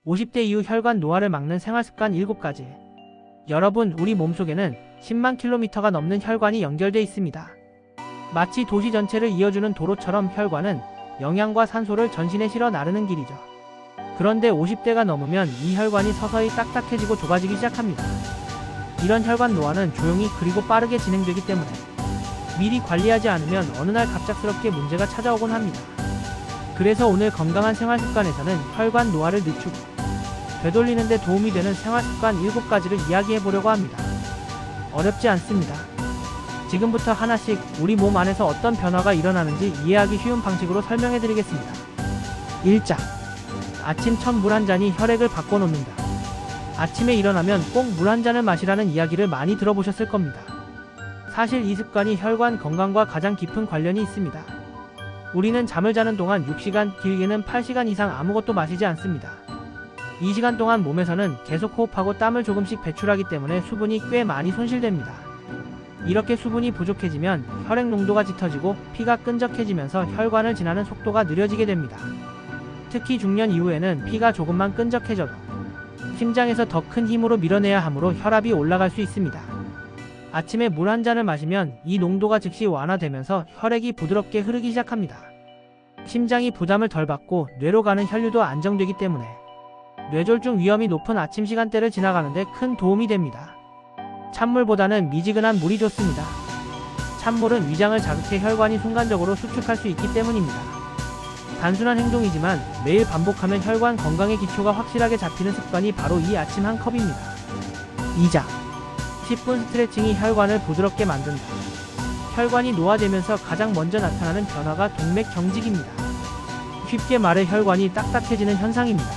50대 이후 혈관 노화를 막는 생활습관 7가지. 여러분, 우리 몸속에는 10만 킬로미터가 넘는 혈관이 연결돼 있습니다. 마치 도시 전체를 이어주는 도로처럼 혈관은 영양과 산소를 전신에 실어 나르는 길이죠. 그런데 50대가 넘으면 이 혈관이 서서히 딱딱해지고 좁아지기 시작합니다. 이런 혈관 노화는 조용히 그리고 빠르게 진행되기 때문에 미리 관리하지 않으면 어느 날 갑작스럽게 문제가 찾아오곤 합니다. 그래서 오늘 건강한 생활습관에서는 혈관 노화를 늦추고 되돌리는 데 도움이 되는 생활습관 7가지를 이야기해보려고 합니다. 어렵지 않습니다. 지금부터 하나씩 우리 몸 안에서 어떤 변화가 일어나는지 이해하기 쉬운 방식으로 설명해드리겠습니다. 1자. 아침 첫 물 한 잔이 혈액을 바꿔놓는다. 아침에 일어나면 꼭 물 한 잔을 마시라는 이야기를 많이 들어보셨을 겁니다. 사실 이 습관이 혈관 건강과 가장 깊은 관련이 있습니다. 우리는 잠을 자는 동안 6시간, 길게는 8시간 이상 아무것도 마시지 않습니다. 이 시간 동안 몸에서는 계속 호흡하고 땀을 조금씩 배출하기 때문에 수분이 꽤 많이 손실됩니다. 이렇게 수분이 부족해지면 혈액 농도가 짙어지고 피가 끈적해지면서 혈관을 지나는 속도가 느려지게 됩니다. 특히 중년 이후에는 피가 조금만 끈적해져도 심장에서 더 큰 힘으로 밀어내야 하므로 혈압이 올라갈 수 있습니다. 아침에 물 한 잔을 마시면 이 농도가 즉시 완화되면서 혈액이 부드럽게 흐르기 시작합니다. 심장이 부담을 덜 받고 뇌로 가는 혈류도 안정되기 때문에 뇌졸중 위험이 높은 아침 시간대를 지나가는데 큰 도움이 됩니다. 찬물보다는 미지근한 물이 좋습니다. 찬물은 위장을 자극해 혈관이 순간적으로 수축할 수 있기 때문입니다. 단순한 행동이지만 매일 반복하면 혈관 건강의 기초가 확실하게 잡히는 습관이 바로 이 아침 한 컵입니다. 2자. 10분 스트레칭이 혈관을 부드럽게 만든다. 혈관이 노화되면서 가장 먼저 나타나는 변화가 동맥 경직입니다. 쉽게 말해 혈관이 딱딱해지는 현상입니다.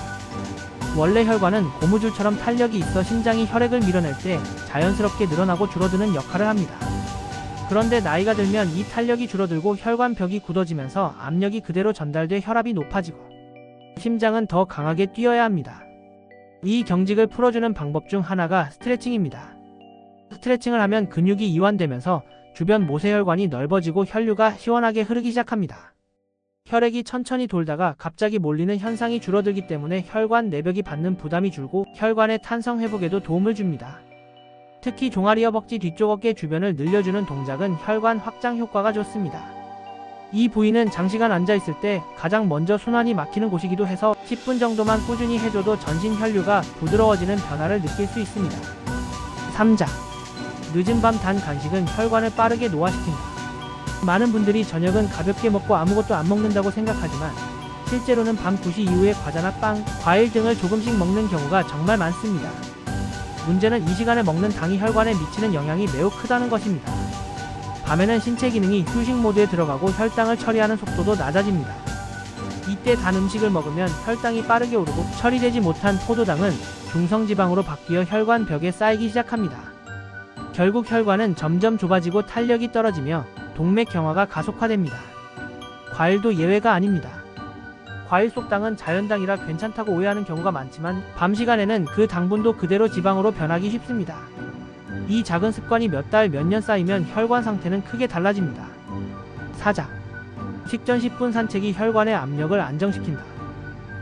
원래 혈관은 고무줄처럼 탄력이 있어 심장이 혈액을 밀어낼 때 자연스럽게 늘어나고 줄어드는 역할을 합니다. 그런데 나이가 들면 이 탄력이 줄어들고 혈관벽이 굳어지면서 압력이 그대로 전달돼 혈압이 높아지고 심장은 더 강하게 뛰어야 합니다. 이 경직을 풀어주는 방법 중 하나가 스트레칭입니다. 스트레칭을 하면 근육이 이완되면서 주변 모세혈관이 넓어지고 혈류가 시원하게 흐르기 시작합니다. 혈액이 천천히 돌다가 갑자기 몰리는 현상이 줄어들기 때문에 혈관 내벽이 받는 부담이 줄고 혈관의 탄성 회복에도 도움을 줍니다. 특히 종아리 허벅지 뒤쪽 어깨 주변을 늘려주는 동작은 혈관 확장 효과가 좋습니다. 이 부위는 장시간 앉아있을 때 가장 먼저 순환이 막히는 곳이기도 해서 10분 정도만 꾸준히 해줘도 전신 혈류가 부드러워지는 변화를 느낄 수 있습니다. 3자. 늦은 밤 단 간식은 혈관을 빠르게 노화시킨다. 많은 분들이 저녁은 가볍게 먹고 아무것도 안 먹는다고 생각하지만 실제로는 밤 9시 이후에 과자나 빵, 과일 등을 조금씩 먹는 경우가 정말 많습니다. 문제는 이 시간에 먹는 당이 혈관에 미치는 영향이 매우 크다는 것입니다. 밤에는 신체 기능이 휴식 모드에 들어가고 혈당을 처리하는 속도도 낮아집니다. 이때 단 음식을 먹으면 혈당이 빠르게 오르고 처리되지 못한 포도당은 중성지방으로 바뀌어 혈관 벽에 쌓이기 시작합니다. 결국 혈관은 점점 좁아지고 탄력이 떨어지며 동맥 경화가 가속화됩니다. 과일도 예외가 아닙니다. 과일 속 당은 자연당이라 괜찮다고 오해하는 경우가 많지만 밤 시간에는 그 당분도 그대로 지방으로 변하기 쉽습니다. 이 작은 습관이 몇 달, 몇 년 쌓이면 혈관 상태는 크게 달라집니다. 4자. 식전 10분 산책이 혈관의 압력을 안정시킨다.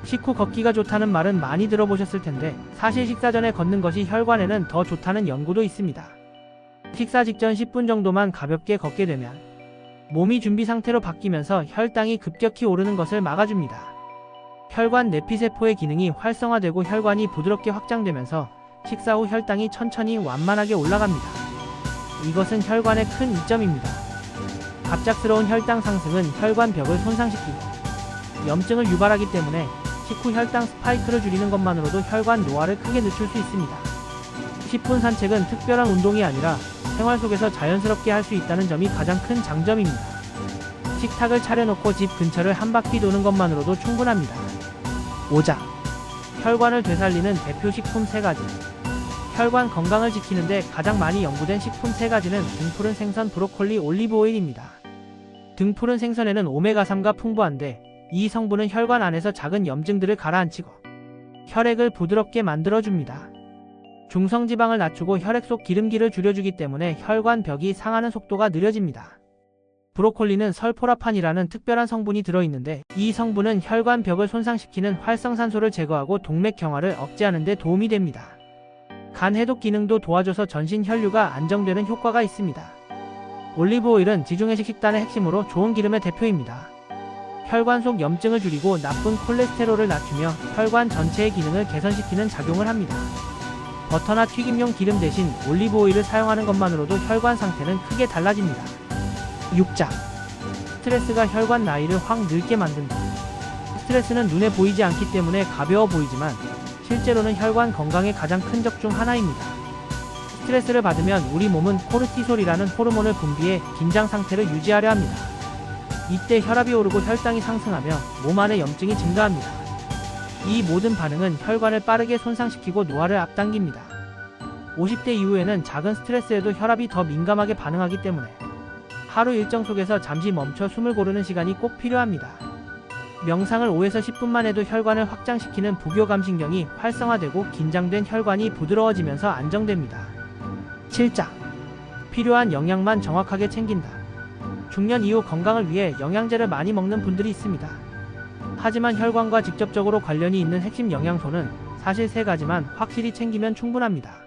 식후 걷기가 좋다는 말은 많이 들어보셨을 텐데 사실 식사 전에 걷는 것이 혈관에는 더 좋다는 연구도 있습니다. 식사 직전 10분 정도만 가볍게 걷게 되면 몸이 준비 상태로 바뀌면서 혈당이 급격히 오르는 것을 막아줍니다. 혈관 내피세포의 기능이 활성화되고 혈관이 부드럽게 확장되면서 식사 후 혈당이 천천히 완만하게 올라갑니다. 이것은 혈관의 큰 이점입니다. 갑작스러운 혈당 상승은 혈관 벽을 손상시키고 염증을 유발하기 때문에 식후 혈당 스파이크를 줄이는 것만으로도 혈관 노화를 크게 늦출 수 있습니다. 10분 산책은 특별한 운동이 아니라 생활 속에서 자연스럽게 할 수 있다는 점이 가장 큰 장점입니다. 식탁을 차려놓고 집 근처를 한 바퀴 도는 것만으로도 충분합니다. 5자. 혈관을 되살리는 대표 식품 3가지. 혈관 건강을 지키는데 가장 많이 연구된 식품 3가지는 등푸른 생선, 브로콜리, 올리브오일입니다. 등푸른 생선에는 오메가3가 풍부한데 이 성분은 혈관 안에서 작은 염증들을 가라앉히고 혈액을 부드럽게 만들어줍니다. 중성지방을 낮추고 혈액 속 기름기를 줄여주기 때문에 혈관 벽이 상하는 속도가 느려집니다. 브로콜리는 설포라판이라는 특별한 성분이 들어있는데 이 성분은 혈관벽을 손상시키는 활성산소를 제거하고 동맥 경화를 억제하는 데 도움이 됩니다. 간 해독 기능도 도와줘서 전신 혈류가 안정되는 효과가 있습니다. 올리브 오일은 지중해식 식단의 핵심으로 좋은 기름의 대표입니다. 혈관 속 염증을 줄이고 나쁜 콜레스테롤을 낮추며 혈관 전체의 기능을 개선시키는 작용을 합니다. 버터나 튀김용 기름 대신 올리브 오일을 사용하는 것만으로도 혈관 상태는 크게 달라집니다. 6장. 스트레스가 혈관 나이를 확 늙게 만든다. 스트레스는 눈에 보이지 않기 때문에 가벼워 보이지만 실제로는 혈관 건강의 가장 큰 적 중 하나입니다. 스트레스를 받으면 우리 몸은 코르티솔이라는 호르몬을 분비해 긴장 상태를 유지하려 합니다. 이때 혈압이 오르고 혈당이 상승하며 몸 안의 염증이 증가합니다. 이 모든 반응은 혈관을 빠르게 손상시키고 노화를 앞당깁니다. 50대 이후에는 작은 스트레스에도 혈압이 더 민감하게 반응하기 때문에 하루 일정 속에서 잠시 멈춰 숨을 고르는 시간이 꼭 필요합니다. 명상을 5에서 10분만 해도 혈관을 확장시키는 부교감신경이 활성화되고 긴장된 혈관이 부드러워지면서 안정됩니다. 7장. 필요한 영양만 정확하게 챙긴다. 중년 이후 건강을 위해 영양제를 많이 먹는 분들이 있습니다. 하지만 혈관과 직접적으로 관련이 있는 핵심 영양소는 사실 3가지만 확실히 챙기면 충분합니다.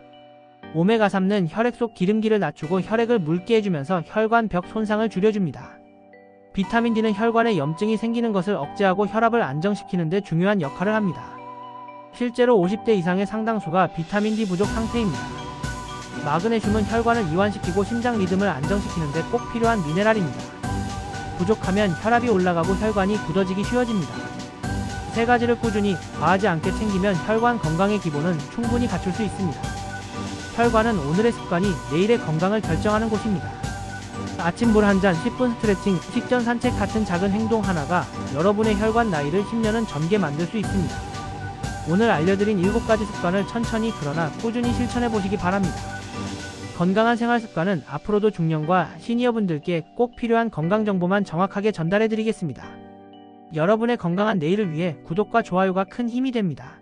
오메가3는 혈액 속 기름기를 낮추고 혈액을 묽게 해주면서 혈관 벽 손상을 줄여줍니다. 비타민 D는 혈관에 염증이 생기는 것을 억제하고 혈압을 안정시키는 데 중요한 역할을 합니다. 실제로 50대 이상의 상당수가 비타민 D 부족 상태입니다. 마그네슘은 혈관을 이완시키고 심장 리듬을 안정시키는 데 꼭 필요한 미네랄입니다. 부족하면 혈압이 올라가고 혈관이 굳어지기 쉬워집니다. 3가지를 꾸준히 과하지 않게 챙기면 혈관 건강의 기본은 충분히 갖출 수 있습니다. 혈관은 오늘의 습관이 내일의 건강을 결정하는 곳입니다. 아침 물 한 잔, 10분 스트레칭, 식전 산책 같은 작은 행동 하나가 여러분의 혈관 나이를 10년은 젊게 만들 수 있습니다. 오늘 알려드린 7가지 습관을 천천히 그러나 꾸준히 실천해 보시기 바랍니다. 건강한 생활 습관은 앞으로도 중년과 시니어분들께 꼭 필요한 건강 정보만 정확하게 전달해 드리겠습니다. 여러분의 건강한 내일을 위해 구독과 좋아요가 큰 힘이 됩니다.